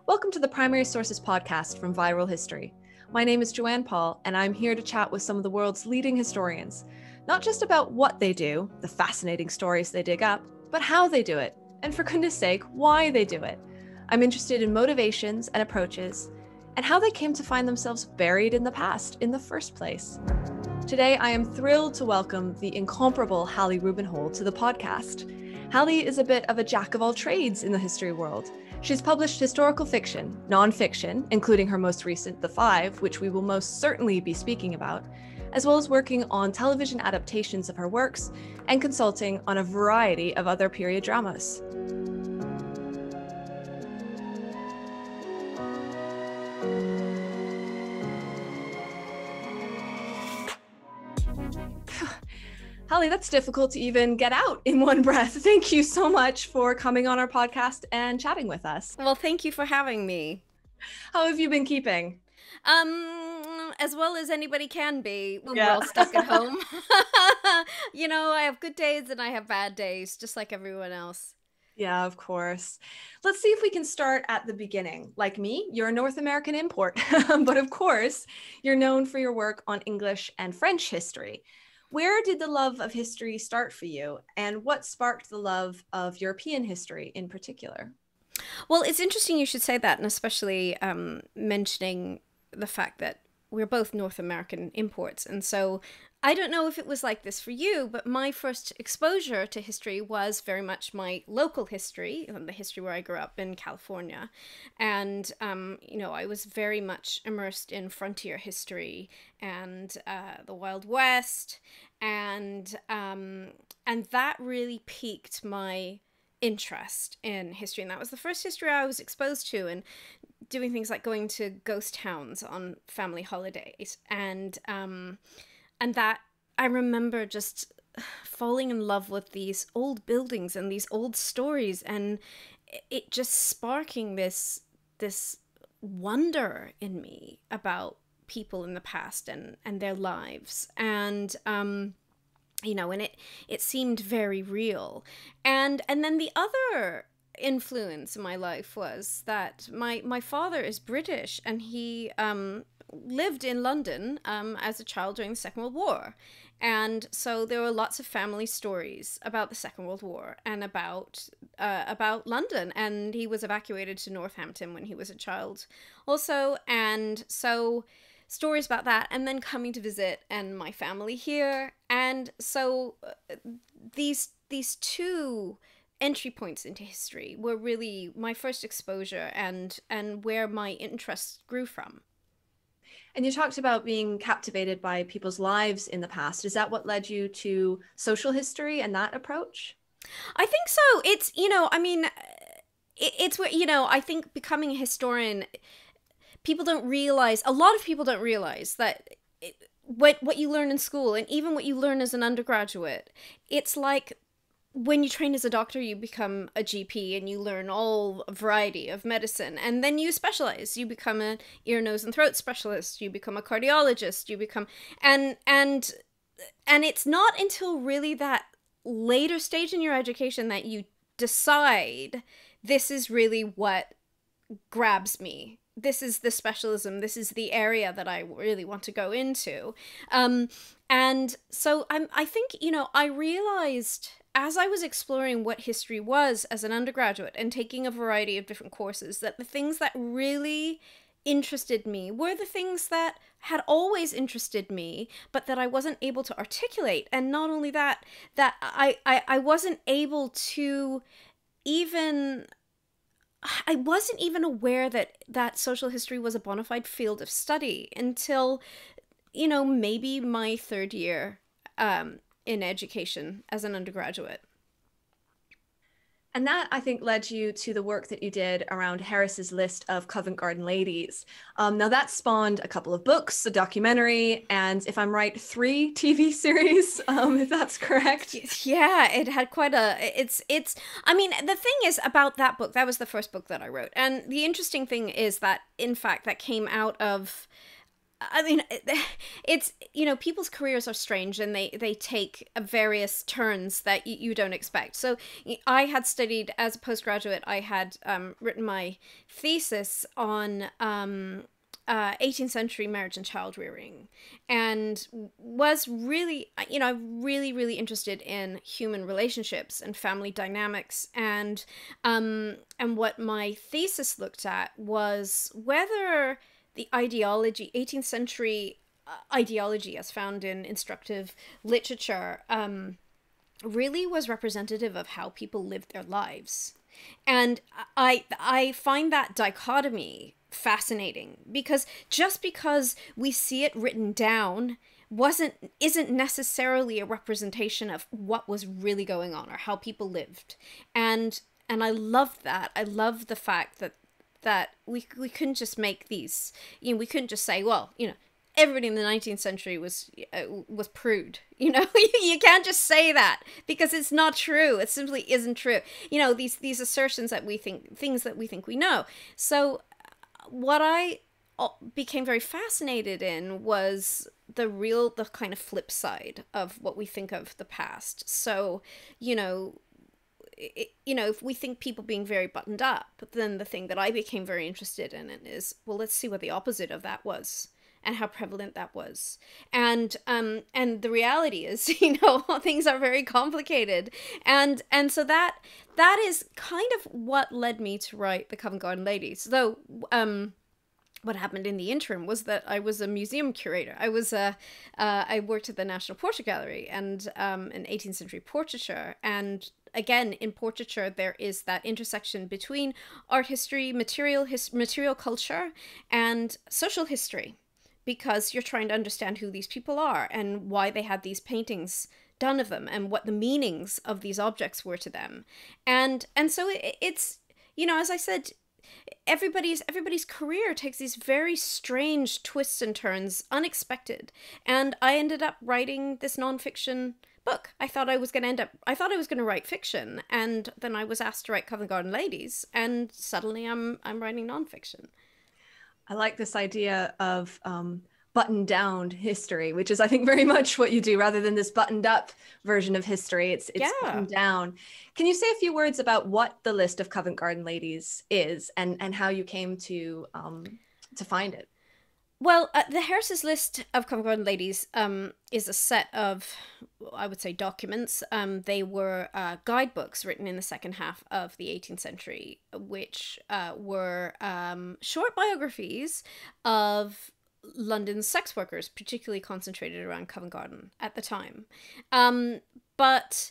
Welcome to the Primary Sources podcast from Viral History. My name is Joanne Paul, and I'm here to chat with some of the world's leading historians, not just about what they do, the fascinating stories they dig up, but how they do it, and for goodness sake, why they do it. I'm interested in motivations and approaches, and how they came to find themselves buried in the past in the first place. Today, I am thrilled to welcome the incomparable Hallie Rubenhold to the podcast. Hallie is a bit of a jack of all trades in the history world. She's published historical fiction, nonfiction, including her most recent, The Five, which we will most certainly be speaking about, as well as working on television adaptations of her works and consulting on a variety of other period dramas. Hallie, that's difficult to even get out in one breath. Thank you so much for coming on our podcast and chatting with us. Well, thank you for having me. How have you been keeping? As well as anybody can be when we're all stuck at home. You know, I have good days and I have bad days, just like everyone else. Yeah, of course. Let's see if we can start at the beginning. Like me, you're a North American import, but of course, you're known for your work on English and French history. Where did the love of history start for you, and what sparked the love of European history in particular? Well, it's interesting you should say that, and especially mentioning the fact that we're both North American imports. And so I don't know if it was like this for you, but my first exposure to history was very much my local history, the history where I grew up in California. And, you know, I was very much immersed in frontier history and the Wild West. And that really piqued my interest in history. And that was the first history I was exposed to, and doing things like going to ghost towns on family holidays. And that I remember just falling in love with these old buildings and these old stories, and it just sparking this wonder in me about people in the past and their lives. And you know, and it seemed very real. And then the other influence in my life was that my father is British, and he lived in London as a child during the Second World War. And so there were lots of family stories about the Second World War and about London. And he was evacuated to Northampton when he was a child also. And so stories about that, and then coming to visit and my family here. And so these two entry points into history were really my first exposure and where my interest grew from. And you talked about being captivated by people's lives in the past. Is that what led you to social history and that approach? I think so. It's, you know, I mean, it's where, you know, I think becoming a historian, people don't realize, a lot of people don't realize that what you learn in school, and even what you learn as an undergraduate, it's like when you train as a doctor, you become a GP and you learn all a variety of medicine, and then you specialize. You become an ear, nose, and throat specialist. You become a cardiologist. You become, and it's not until really that later stage in your education that you decide, this is really what grabs me. This is the specialism. This is the area that I really want to go into. And so I think, you know, I realized as I was exploring what history was as an undergraduate and taking a variety of different courses, that the things that really interested me were the things that had always interested me, but that I wasn't able to articulate. And not only that, that I wasn't able to even... I wasn't even aware that social history was a bona fide field of study until, you know, maybe my third year in education as an undergraduate. And that, I think, led you to the work that you did around Harris's list of Covent Garden ladies. Now that spawned a couple of books, a documentary, and if I'm right, 3 TV series, if that's correct. Yeah, it had quite a, I mean, the thing is about that book, that was the first book that I wrote. And the interesting thing is that, in fact, that came out of I mean, it's, you know, people's careers are strange, and they take various turns that you don't expect. So I had studied as a postgraduate. I had written my thesis on 18th century marriage and child rearing, and was really, you know, really interested in human relationships and family dynamics, and what my thesis looked at was whether the ideology, 18th century ideology as found in instructive literature, really was representative of how people lived their lives. And I find that dichotomy fascinating, because just because we see it written down isn't necessarily a representation of what was really going on or how people lived. And I love that. I love the fact that we couldn't just make these, you know, we couldn't just say, well, you know, everybody in the 19th century was prude. You know, you can't just say that, because it's not true. It simply isn't true. You know, these assertions that we think, things that we think we know. So what I became very fascinated in was the kind of flip side of what we think of the past. So, you know, if we think people being very buttoned up, then the thing that I became very interested in is, well, let's see what the opposite of that was and how prevalent that was. And the reality is, you know, things are very complicated. And so that is kind of what led me to write the Covent Garden Ladies. Though, what happened in the interim was that I was a museum curator. I worked at the National Portrait Gallery and in 18th century portraiture. And again, in portraiture, there is that intersection between art history, material culture, and social history, because you're trying to understand who these people are and why they had these paintings done of them and what the meanings of these objects were to them. And so it's, you know, as I said, everybody's career takes these very strange twists and turns, unexpected. And I ended up writing this nonfiction book. I thought I was going to write fiction, and then I was asked to write Covent Garden Ladies, and suddenly I'm writing nonfiction. I like this idea of buttoned down history, which is, I think, very much what you do, rather than this buttoned up version of history. It's buttoned down. Can you say a few words about what the list of Covent Garden Ladies is, and how you came to find it? Well, the Harris's list of Covent Garden Ladies is a set of, I would say, documents. They were guidebooks written in the second half of the 18th century, which were short biographies of London's sex workers, particularly concentrated around Covent Garden at the time. But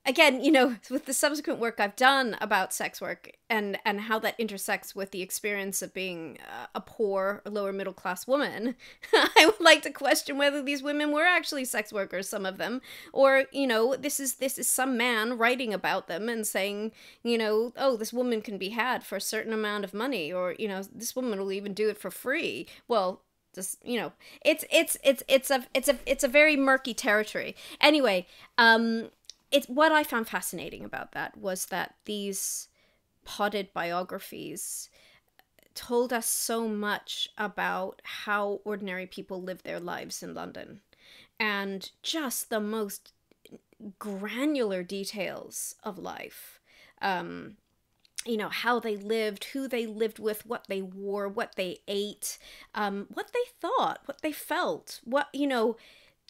again, you know, with the subsequent work I've done about sex work and how that intersects with the experience of being a poor lower middle class woman, I would like to question whether these women were actually sex workers, some of them, or, you know, this is some man writing about them and saying, you know, oh, this woman can be had for a certain amount of money, or, you know, this woman will even do it for free. Well, just, you know, it's a very murky territory. Anyway, it's what I found fascinating about that was that these potted biographies told us so much about how ordinary people live their lives in London, and just the most granular details of life. You know, how they lived, who they lived with, what they wore, what they ate, what they thought, what they felt, what, you know,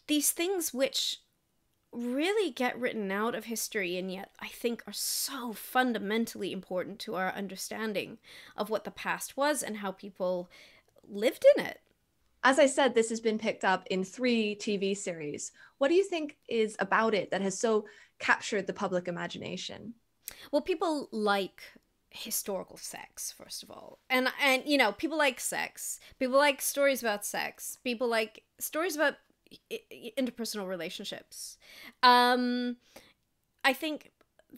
these things which really get written out of history and yet I think are so fundamentally important to our understanding of what the past was and how people lived in it. As I said, this has been picked up in 3 TV series. What do you think is about it that has so captured the public imagination? Well, people like historical sex, first of all. And you know, people like sex. People like stories about sex. People like stories about interpersonal relationships. I think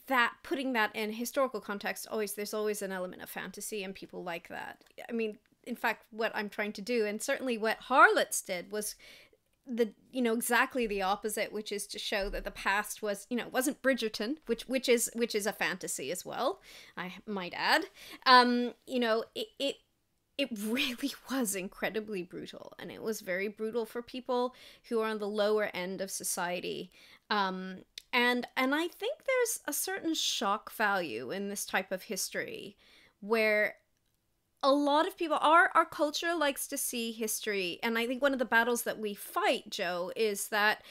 that putting that in historical context, there's always an element of fantasy, and people like that. I mean, in fact, what I'm trying to do, and certainly what Harlots did, was exactly the opposite, which is to show that the past was, you know, wasn't Bridgerton, which is a fantasy as well, I might add. You know, it really was incredibly brutal, and it was very brutal for people who are on the lower end of society. And I think there's a certain shock value in this type of history, where a lot of people, our culture likes to see history, and I think one of the battles that we fight, Joe, is that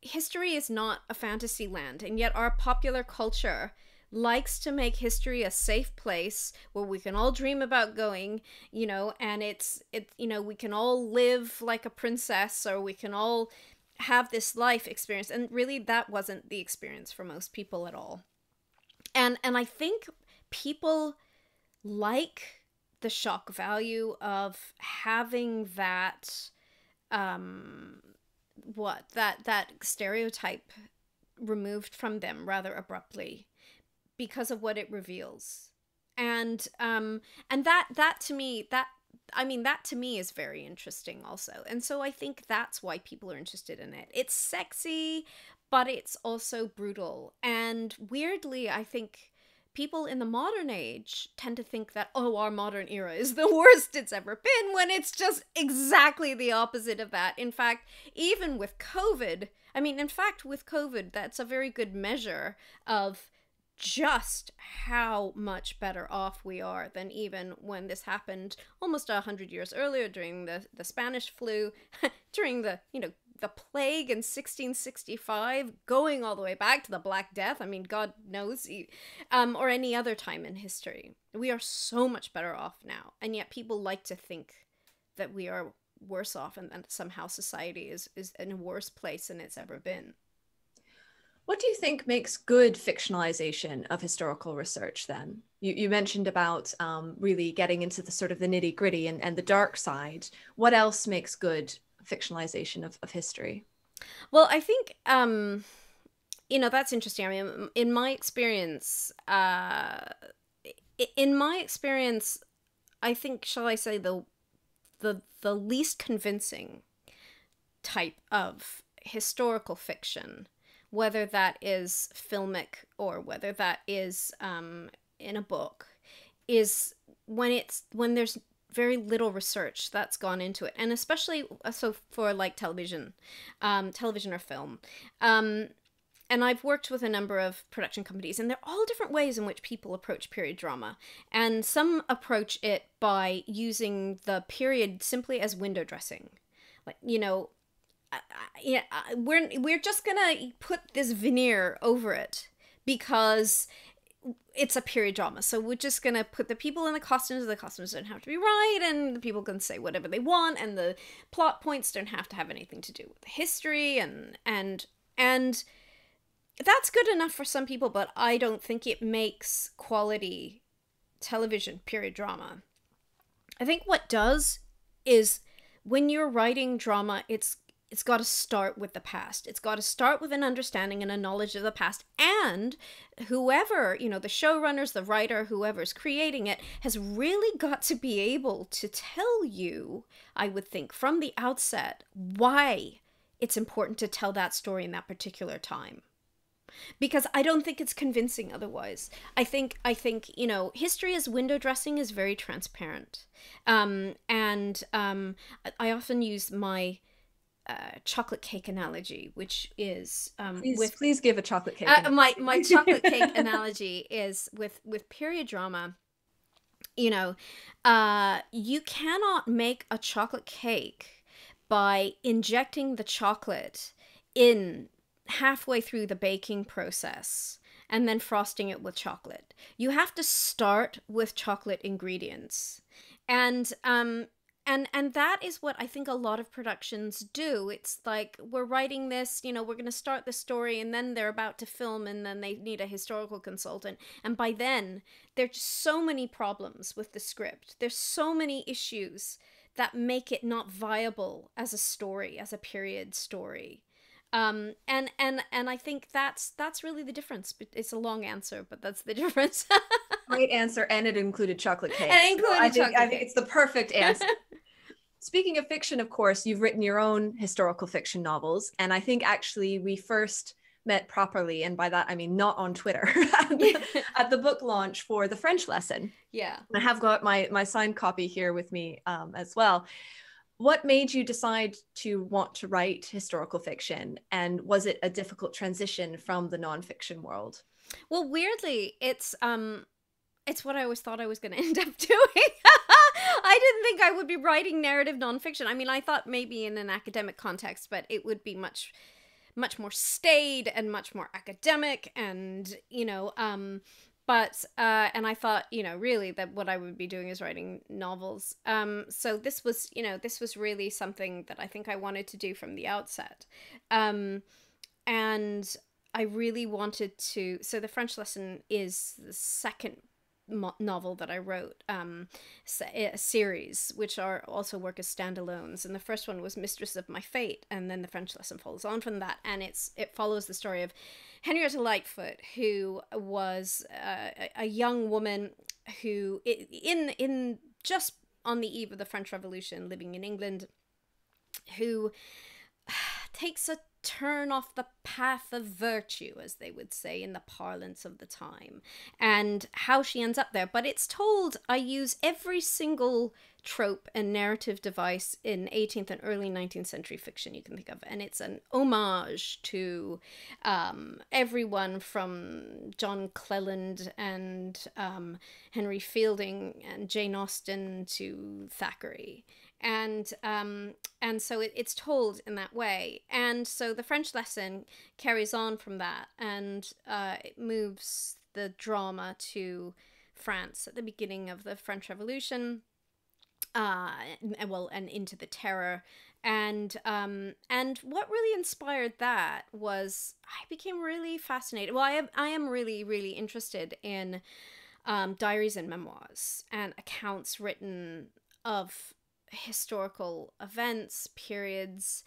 history is not a fantasy land, and yet our popular culture likes to make history a safe place where we can all dream about going, and we can all live like a princess, or we can all have this life experience. And really, that wasn't the experience for most people at all. And I think people like the shock value of having that that stereotype removed from them rather abruptly, because of what it reveals. And that to me, that to me is very interesting also. And so I think that's why people are interested in it. It's sexy, but it's also brutal. And weirdly, I think people in the modern age tend to think that, oh, our modern era is the worst it's ever been, when it's just exactly the opposite of that. In fact, even with COVID, with COVID, that's a very good measure of just how much better off we are than even when this happened almost 100 years earlier, during the Spanish flu, during the plague in 1665, going all the way back to the Black Death. God knows, or any other time in history. We are so much better off now, and yet people like to think that we are worse off, and that somehow society is in a worse place than it's ever been. What do you think makes good fictionalization of historical research then? You mentioned about really getting into the sort of the nitty gritty and the dark side. What else makes good fictionalization of history? Well, I think, that's interesting. In my experience, I think, shall I say, the least convincing type of historical fiction, whether that is filmic or whether that is in a book, is when there's very little research that's gone into it, and especially so for like television or film. And I've worked with a number of production companies, and they're all different ways in which people approach period drama. And some approach it by using the period simply as window dressing, like, we're just gonna put this veneer over it because it's a period drama. So we're just gonna put the people in the costumes don't have to be right, and the people can say whatever they want, and the plot points don't have to have anything to do with the history, and that's good enough for some people, but I don't think it makes quality television period drama. I think what does is, when you're writing drama, it's got to start with the past. It's got to start with an understanding and a knowledge of the past. And whoever, the showrunners, the writer, whoever's creating it, has really got to be able to tell you, I would think, from the outset, why it's important to tell that story in that particular time. Because I don't think it's convincing otherwise. I think history as window dressing is very transparent. I often use my chocolate cake analogy, which is please give a chocolate cake. My chocolate cake analogy is with period drama. You cannot make a chocolate cake by injecting the chocolate in halfway through the baking process and then frosting it with chocolate. You have to start with chocolate ingredients. And that is what I think a lot of productions do. It's like, we're writing this, we're going to start the story, and then they're about to film, and then they need a historical consultant. And by then, there's so many problems with the script. There's so many issues that make it not viable as a story, as a period story. And I think that's really the difference. It's a long answer, but that's the difference. Great answer, and it included chocolate cake. And included chocolate cake. I think it's the perfect answer. Speaking of fiction, of course, you've written your own historical fiction novels, and I think actually we first met properly, and by that I mean not on Twitter, at the book launch for the French lesson. Yeah. I have got my signed copy here with me as well. What made you decide to want to write historical fiction, and was it a difficult transition from the nonfiction world? Well, weirdly, it's what I always thought I was going to end up doing. I didn't think I would be writing narrative nonfiction. I mean, I thought maybe in an academic context, but it would be much more staid and much more academic, and but and I thought, really that what I would be doing is writing novels. So this was really something that I think I wanted to do from the outset. And I really wanted to, so the French lesson is the second novel that I wrote, a series, which are also work as standalones. And the first one was Mistress of My Fate, and then the French lesson follows on from that, and it follows the story of Henrietta Lightfoot, who was a young woman who, in just on the eve of the French Revolution, living in England, who takes a turn off the path of virtue, as they would say in the parlance of the time, and how she ends up there. But it's told, I use every single trope and narrative device in 18th and early 19th century fiction you can think of, and it's an homage to everyone from John Cleland and Henry Fielding and Jane Austen to Thackeray. And so it's told in that way. And so the French lesson carries on from that, and it moves the drama to France at the beginning of the French Revolution, and into the Terror. And what really inspired that was I became really fascinated. Well, I am really, really interested in diaries and memoirs and accounts written of historical events, periods,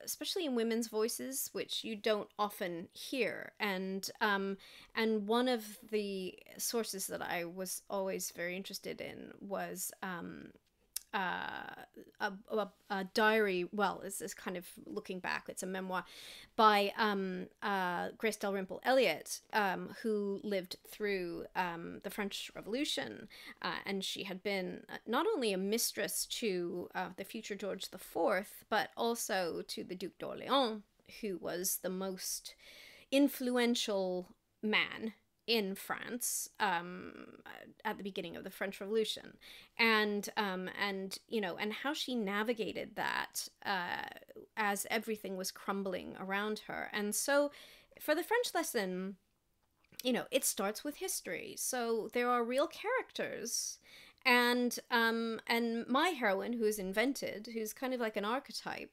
especially in women's voices, which you don't often hear. And one of the sources that I was always very interested in was a diary. Well, this is kind of looking back. It's a memoir by Grace Dalrymple Elliott, who lived through the French Revolution, and she had been not only a mistress to the future George IV, but also to the Duc d'Orléans, who was the most influential man in France at the beginning of the French Revolution, and how she navigated that as everything was crumbling around her. And so for the French lesson, it starts with history. So there are real characters, and my heroine, who's invented, who's kind of like an archetype,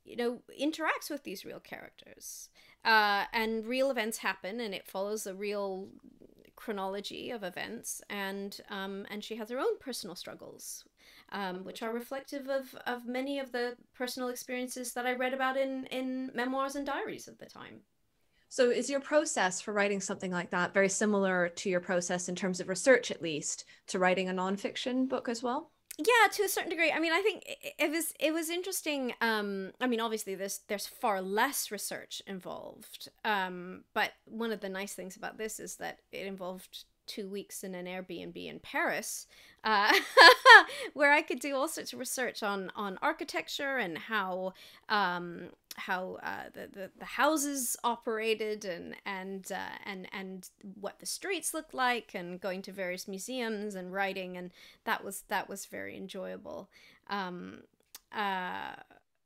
interacts with these real characters. And real events happen, and it follows a real chronology of events, and she has her own personal struggles, which are reflective of many of the personal experiences that I read about in memoirs and diaries of the time. So is your process for writing something like that very similar to your process in terms of research, at least, to writing a nonfiction book as well? Yeah, to a certain degree. I mean, I think it was interesting. I mean, obviously there's far less research involved. But one of the nice things about this is that it involved 2 weeks in an Airbnb in Paris, where I could do all sorts of research on architecture and how the houses operated, and what the streets looked like, and going to various museums and writing, and that was very enjoyable.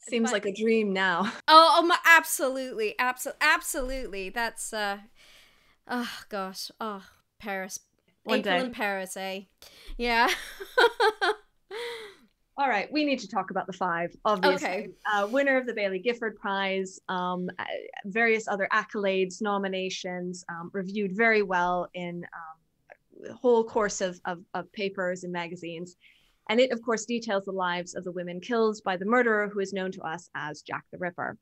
Seems like a dream now. Absolutely. That's oh gosh, Paris. One April day. in Paris, eh? Yeah. All right, we need to talk about the five, obviously. Okay. Winner of the Baillie Gifford Prize, various other accolades, nominations, reviewed very well in the whole course of papers and magazines. And it, of course, details the lives of the women killed by the murderer who is known to us as Jack the Ripper.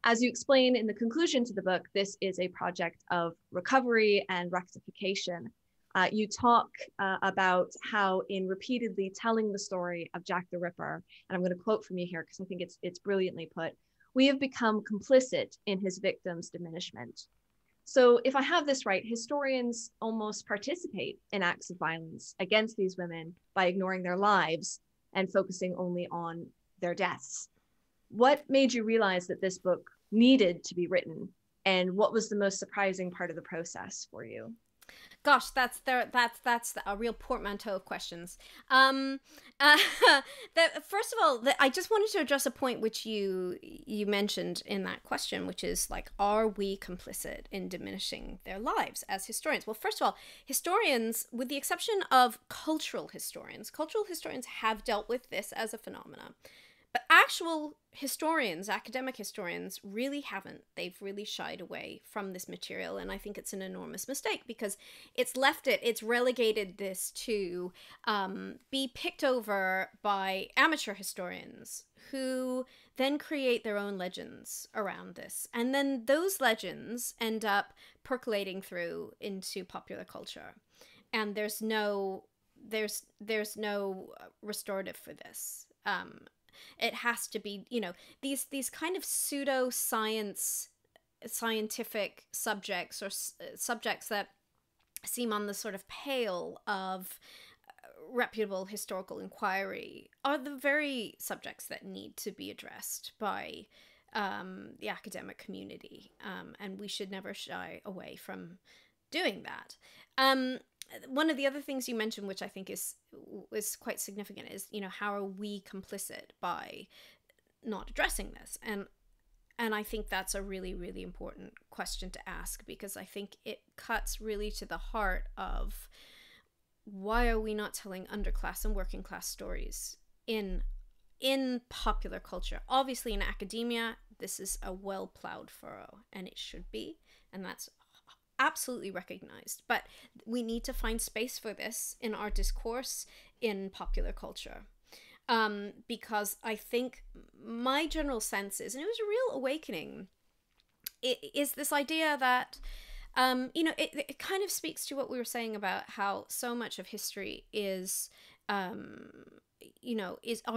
As you explain in the conclusion to the book, this is a project of recovery and rectification. You talk about how in repeatedly telling the story of Jack the Ripper, and I'm going to quote from you here because I think it's brilliantly put, we have become complicit in his victims' diminishment. So if I have this right, historians almost participate in acts of violence against these women by ignoring their lives and focusing only on their deaths. What made you realize that this book needed to be written? And what was the most surprising part of the process for you? Gosh, that's a real portmanteau of questions. First of all, I just wanted to address a point which you mentioned in that question, which is like, are we complicit in diminishing their lives as historians? Well, first of all, historians, with the exception of cultural historians have dealt with this as a phenomenon. But actual historians, academic historians, really haven't. They've really shied away from this material, and I think it's an enormous mistake because it's relegated this to be picked over by amateur historians who then create their own legends around this. And then those legends end up percolating through into popular culture. And there's no restorative for this. It has to be, these kind of scientific subjects, or subjects that seem on the sort of pale of reputable historical inquiry, are the very subjects that need to be addressed by the academic community. And we should never shy away from doing that. One of the other things you mentioned, which I think is quite significant, is, how are we complicit by not addressing this? And I think that's a really, really important question to ask, because I think it cuts really to the heart of why are we not telling underclass and working class stories in popular culture? Obviously, in academia, this is a well-plowed furrow, and it should be, and that's absolutely recognized. But we need to find space for this in our discourse in popular culture. Because I think my general sense is, and it was a real awakening, is this idea that, it kind of speaks to what we were saying about how so much of history is, are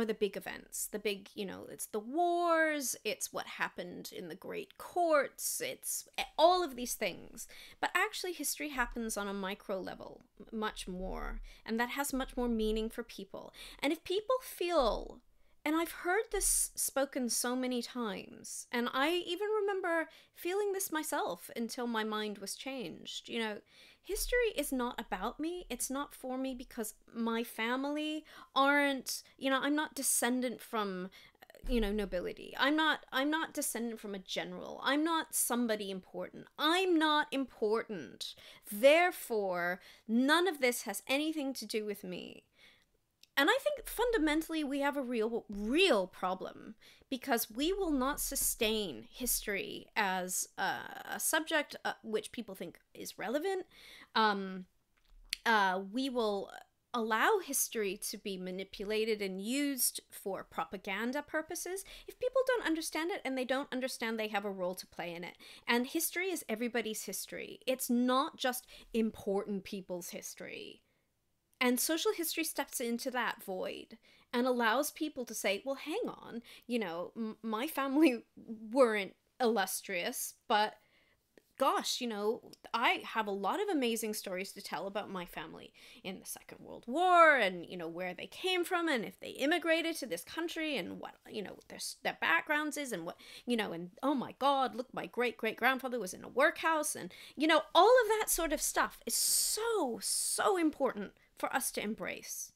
the big events, the big, it's the wars, it's what happened in the great courts, it's all of these things. But actually history happens on a micro level much more, and that has much more meaning for people. And if people feel, and I've heard this spoken so many times, and I even remember feeling this myself until my mind was changed, history is not about me. It's not for me because my family aren't, I'm not descendant from, nobility. I'm not descendant from a general. I'm not somebody important. I'm not important. Therefore, none of this has anything to do with me. And I think fundamentally we have a real problem, because we will not sustain history as a subject which people think is relevant. We will allow history to be manipulated and used for propaganda purposes if people don't understand it, and they don't understand they have a role to play in it. And history is everybody's history. It's not just important people's history. And social history steps into that void and allows people to say, well, hang on, my family weren't illustrious, but gosh, I have a lot of amazing stories to tell about my family in the Second World War, and, where they came from, and if they immigrated to this country, and what, their backgrounds is, and what, and oh my God, look, my great-great-grandfather was in a workhouse, and, all of that sort of stuff is so, so important for us to embrace.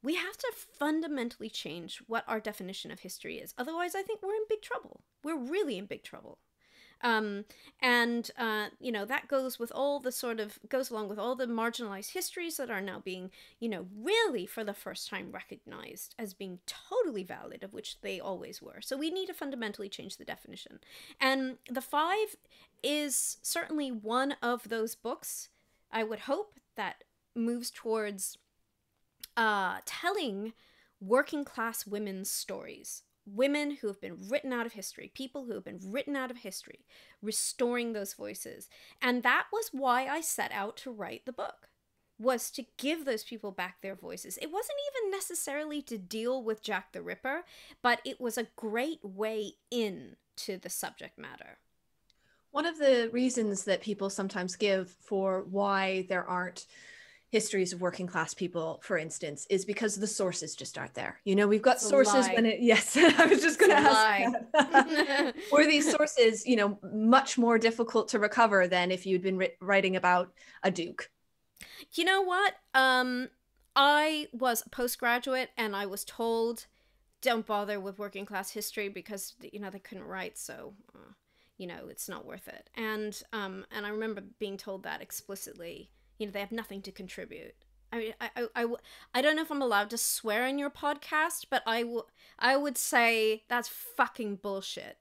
We have to fundamentally change what our definition of history is. Otherwise, I think we're in big trouble. We're really in big trouble. That goes along with all the marginalized histories that are now being, really for the first time recognized as being totally valid, of which they always were. So we need to fundamentally change the definition. And The Five is certainly one of those books, I would hope, that moves towards telling working class women's stories. Women who have been written out of history, people who have been written out of history, restoring those voices. And that was why I set out to write the book, was to give those people back their voices. It wasn't even necessarily to deal with Jack the Ripper, but it was a great way in to the subject matter. One of the reasons that people sometimes give for why there aren't histories of working class people, for instance, is because the sources just aren't there. You know, we've got sources when it, yes, I was just going to ask that. Were these sources, you know, much more difficult to recover than if you'd been writing about a duke? You know what? I was a postgraduate and I was told, don't bother with working class history because, you know, they couldn't write, so you know, it's not worth it. And I remember being told that explicitly. You know, they have nothing to contribute. I mean, I don't know if I'm allowed to swear in your podcast, but I would say that's fucking bullshit.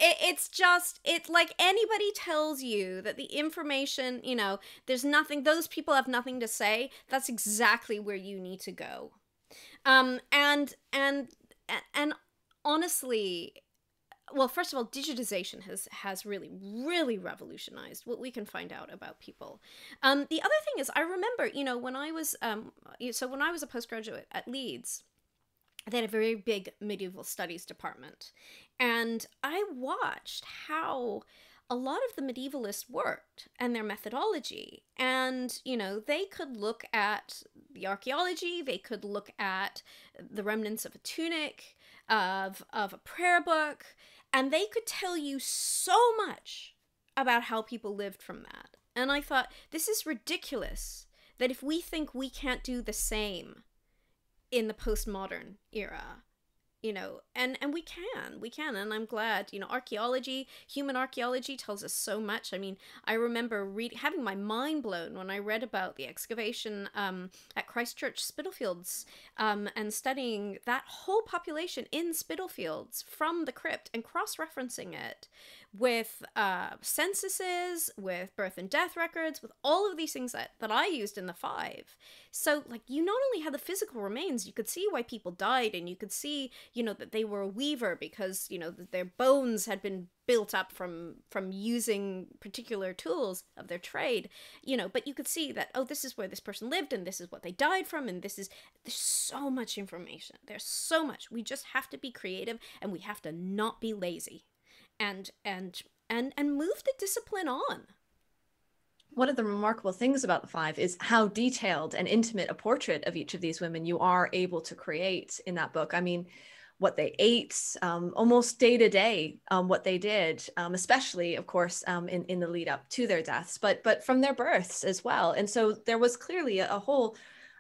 It's just, it's like anybody tells you that the information, you know, there's nothing, those people have nothing to say, that's exactly where you need to go. And honestly, well, first of all, digitization has really, really revolutionized what we can find out about people. The other thing is, I remember, you know, when I was when I was a postgraduate at Leeds, they had a very big medieval studies department, and I watched how a lot of the medievalists worked and their methodology. And, you know, they could look at the archaeology, they could look at the remnants of a tunic, of a prayer book, and they could tell you so much about how people lived from that. And I thought, this is ridiculous that if we think we can't do the same in the postmodern era, you know, and we can, and I'm glad, you know, archaeology, human archaeology tells us so much. I mean, I remember having my mind blown when I read about the excavation at Christchurch Spitalfields, and studying that whole population in Spitalfields from the crypt and cross-referencing it with censuses, with birth and death records, with all of these things that I used in the five. So, like, you not only had the physical remains, you could see why people died, and you could see, you know, that they were a weaver because, you know, their bones had been built up from using particular tools of their trade, you know, but you could see that, oh, this is where this person lived, and this is what they died from, and there's so much information. There's so much. We just have to be creative, and we have to not be lazy, and move the discipline on. One of the remarkable things about the five is how detailed and intimate a portrait of each of these women you are able to create in that book. I mean, what they ate, almost day to day, what they did, especially, of course, in the lead up to their deaths, but from their births as well. And so there was clearly a whole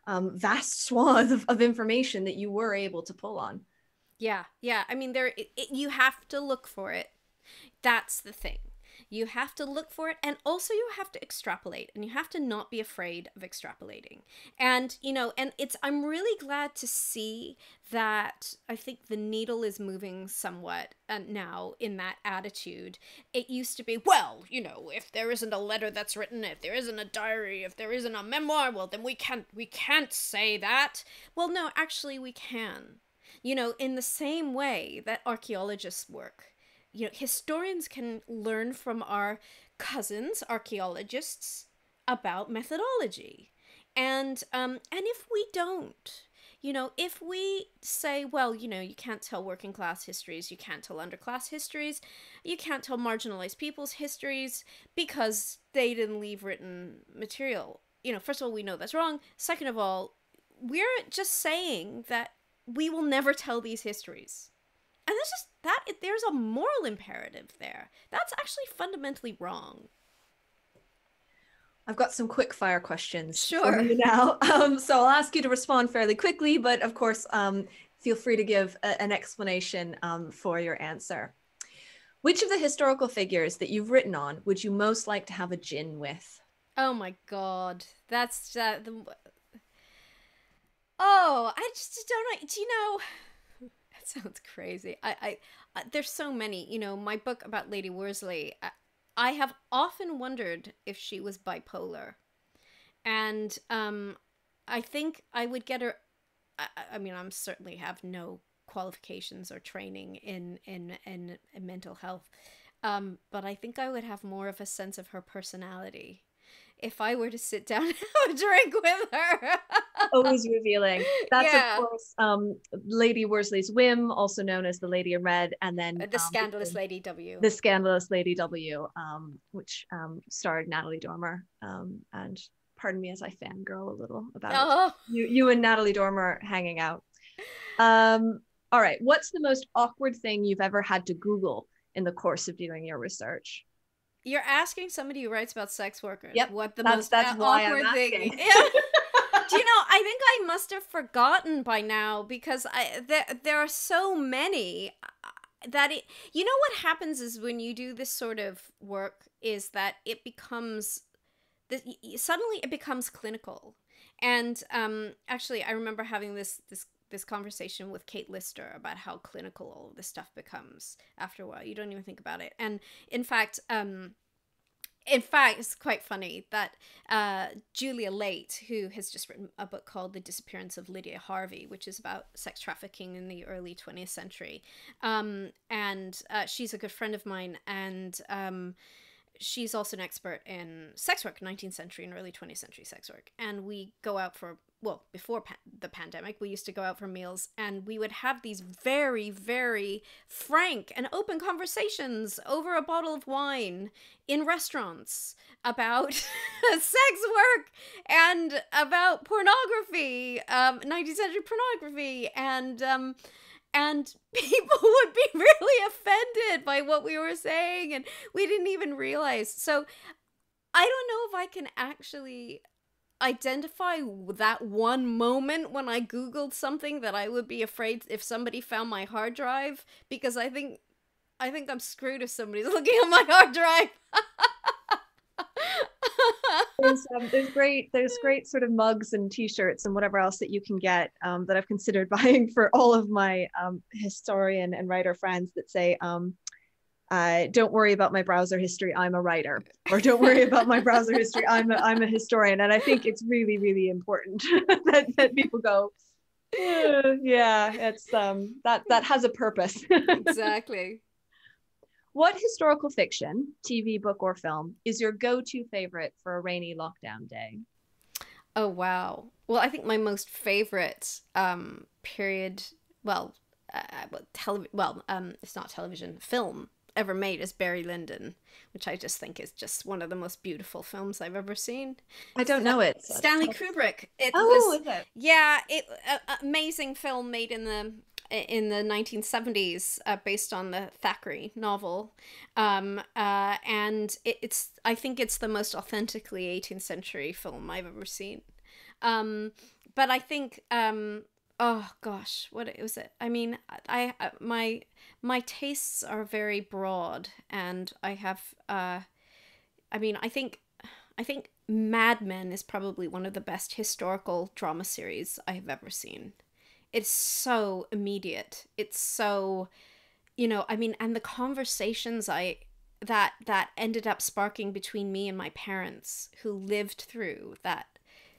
vast swath of information that you were able to pull on. Yeah. I mean, you have to look for it. That's the thing. You have to look for it, and also you have to extrapolate, and you have to not be afraid of extrapolating. And, you know, and I'm really glad to see that I think the needle is moving somewhat now in that attitude. It used to be, well, you know, if there isn't a letter that's written, if there isn't a diary, if there isn't a memoir, well, then we can't say that. Well, no, actually we can. You know, in the same way that archaeologists work. You know, historians can learn from our cousins, archaeologists, about methodology. And if we don't, you know, if we say, well, you know, you can't tell working class histories, you can't tell underclass histories, you can't tell marginalized people's histories because they didn't leave written material. You know, first of all, we know that's wrong. Second of all, we're just saying that we will never tell these histories. And that's just that there's a moral imperative there. That's actually fundamentally wrong. I've got some quick fire questions for you now. So I'll ask you to respond fairly quickly, but of course, feel free to give an explanation for your answer. Which of the historical figures that you've written on would you most like to have a gin with? Oh my God. That's oh, I just don't know. Do you know... That sounds crazy. I there's so many. You know, my book about Lady Worsley, I have often wondered if she was bipolar. And I think I would get her... I mean, I'm certainly have no qualifications or training in mental health. But I think I would have more of a sense of her personality if I were to sit down and have a drink with her. Always revealing. That's of Yeah. course Lady Worsley's Whim, also known as the Lady in Red, and then The Scandalous Lady W. the Scandalous Lady W, which starred Natalie Dormer. And pardon me as I fangirl a little about Oh. you and Natalie Dormer hanging out. All right, what's the most awkward thing you've ever had to Google in the course of doing your research? You're asking somebody who writes about sex workers Yep, what the that's most why I'm awkward thing. asking. Yeah. Do you know, I think I must have forgotten by now because there are so many that you know what happens is when you do this sort of work is that it becomes suddenly it becomes clinical. And actually I remember having this conversation with Kate Lister about how clinical all of this stuff becomes after a while. You don't even think about it. And in fact, it's quite funny that Julia Late, who has just written a book called The Disappearance of Lydia Harvey, which is about sex trafficking in the early 20th century, and she's a good friend of mine, and she's also an expert in sex work, 19th century and early 20th century sex work. And we go out for, well, before the pandemic, we used to go out for meals and we would have these very, very frank and open conversations over a bottle of wine in restaurants about sex work and about pornography, 19th century pornography, and people would be really offended by what we were saying, and we didn't even realize. So I don't know if I can actually identify that one moment when I Googled something that I would be afraid if somebody found my hard drive, because I think I'm screwed if somebody's looking at my hard drive. There's great sort of mugs and t-shirts and whatever else that you can get that I've considered buying for all of my historian and writer friends that say don't worry about my browser history, I'm a writer, or don't worry about my browser history, I'm a historian. And I think it's really, really important that people go, yeah, it's that has a purpose. Exactly. What historical fiction, TV, book, or film is your go-to favorite for a rainy lockdown day? Oh, wow. Well, I think my most favorite period, well, it's not television, film ever made is Barry Lyndon, which I just think is just one of the most beautiful films I've ever seen. I don't know it. Stanley Kubrick. It was, is it? Yeah, amazing film made in the 1970s, based on the Thackeray novel, and it's I think it's the most authentically 18th century film I've ever seen. But I think oh gosh, what was it? I mean, my tastes are very broad, and I have I mean, I think Mad Men is probably one of the best historical drama series I have ever seen. It's so immediate. It's so, I mean, and the conversations that ended up sparking between me and my parents who lived through that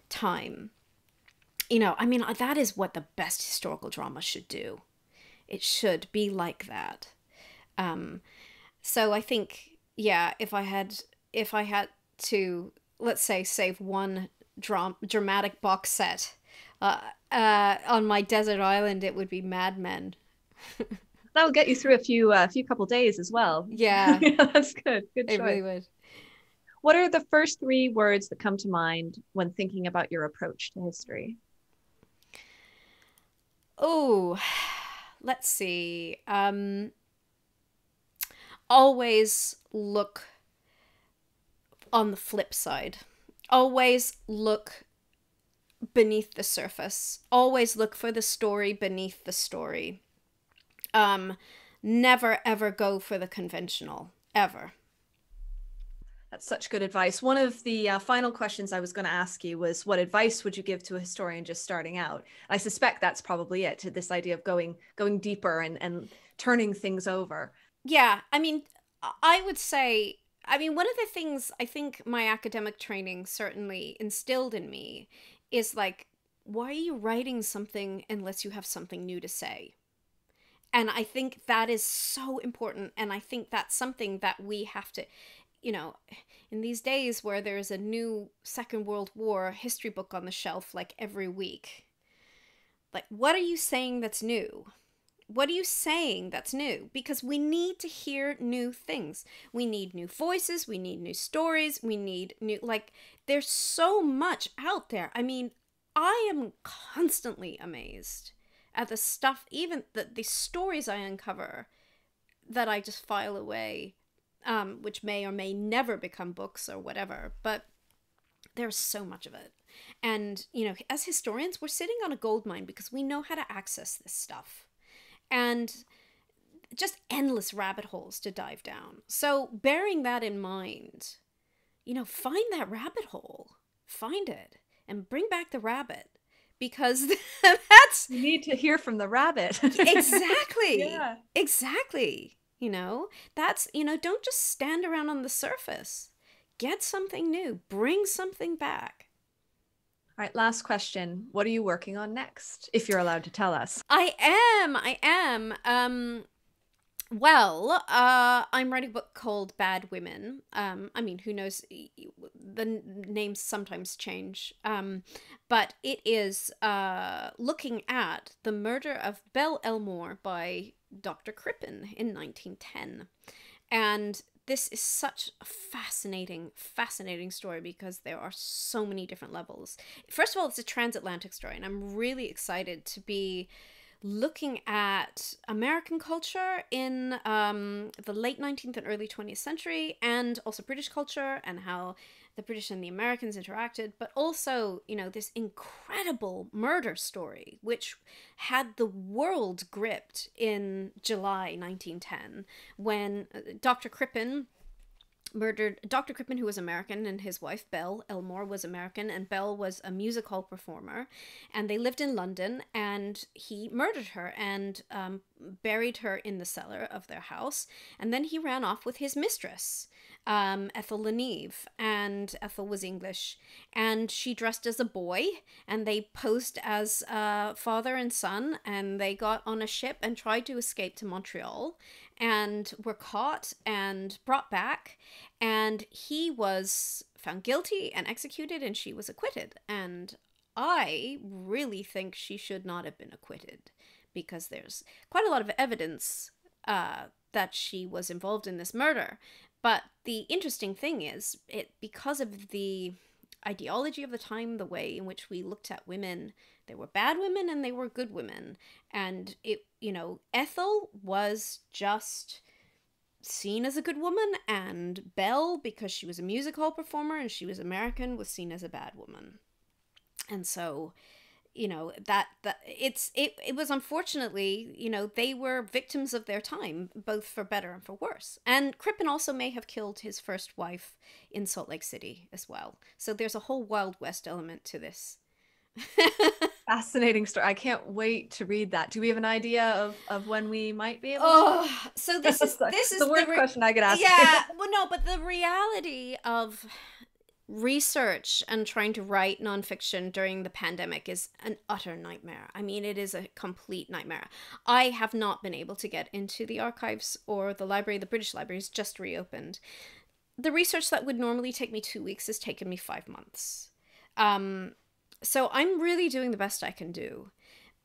time. I mean, that is what the best historical drama should do. It should be like that. So I think, yeah, if I had to, let's say, save one dramatic box set on my desert island, it would be Mad Men. That'll get you through a few couple days as well. Yeah. Yeah, that's good. Good choice. It really would. What are the first three words that come to mind when thinking about your approach to history? Oh, let's see. Always look on the flip side. Always look beneath the surface. Always look for the story beneath the story. Never ever go for the conventional, ever. That's such good advice. One of the final questions I was going to ask you was, what advice would you give to a historian just starting out? I suspect that's probably it, to this idea of going deeper and turning things over. Yeah, I mean, I would say, one of the things I think my academic training certainly instilled in me is like, why are you writing something unless you have something new to say? And I think that is so important. And I think that's something that we have to, you know, in these days where there's a new Second World War history book on the shelf like every week, like, what are you saying that's new? What are you saying that's new? Because we need to hear new things. We need new voices. We need new stories. We need new, like, there's so much out there. I mean, I am constantly amazed at the stuff, even the stories I uncover that I just file away, which may or may never become books or whatever, but there's so much of it. And, you know, as historians, we're sitting on a gold mine because we know how to access this stuff. And just endless rabbit holes to dive down. So bearing that in mind, you know, find that rabbit hole, find it, and bring back the rabbit, because that's... You need to hear from the rabbit. Exactly. Yeah. Exactly. You know, that's, you know, don't just stand around on the surface. Get something new, bring something back. All right, last question. What are you working on next, if you're allowed to tell us? I am. Well, I'm writing a book called Bad Women. I mean, who knows? The names sometimes change. But it is looking at the murder of Belle Elmore by Dr. Crippen in 1910. And this is such a fascinating story because there are so many different levels. First of all, it's a transatlantic story, and I'm really excited to be looking at American culture in the late 19th and early 20th century, and also British culture and how the British and the Americans interacted, but also, you know, this incredible murder story, which had the world gripped in July 1910, when Dr. Crippen murdered Dr. Crippen, who was American, and his wife, Belle Elmore, was American, and Belle was a music hall performer, and they lived in London, and he murdered her and buried her in the cellar of their house, and then he ran off with his mistress, Ethel Leneve, and Ethel was English, and she dressed as a boy, and they posed as father and son, and they got on a ship and tried to escape to Montreal, and were caught and brought back, and he was found guilty and executed, and she was acquitted. And I really think she should not have been acquitted, because there's quite a lot of evidence that she was involved in this murder. But the interesting thing is, because of the ideology of the time, the way in which we looked at women, there were bad women and they were good women, and it, you know, Ethel was just seen as a good woman, and Belle, because she was a music hall performer and she was American, was seen as a bad woman. And so, you know, it was, unfortunately, you know, they were victims of their time, both for better and for worse. And Crippen also may have killed his first wife in Salt Lake City as well. So there's a whole Wild West element to this. Fascinating story. I can't wait to read that. Do we have an idea of when we might be able to? So this is the worst question I could ask. Yeah, well, no, but the reality of research and trying to write nonfiction during the pandemic is an utter nightmare. I mean, it is a complete nightmare. I have not been able to get into the archives or the library. The British Library is just reopened. The research that would normally take me 2 weeks has taken me 5 months. So I'm really doing the best I can do.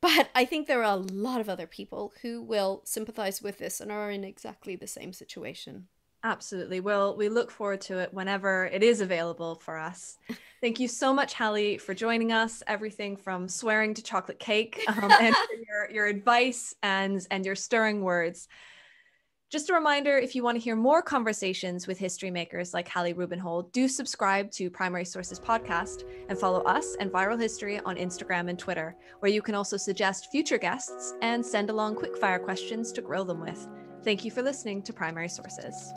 But I think there are a lot of other people who will sympathize with this and are in exactly the same situation. Absolutely. Well, we look forward to it whenever it is available for us. Thank you so much, Hallie, for joining us. Everything from swearing to chocolate cake, and for your advice and your stirring words. Just a reminder, if you want to hear more conversations with history makers like Hallie Rubenhold, do subscribe to Primary Sources Podcast and follow us and Viral History on Instagram and Twitter, where you can also suggest future guests and send along quickfire questions to grill them with. Thank you for listening to Primary Sources.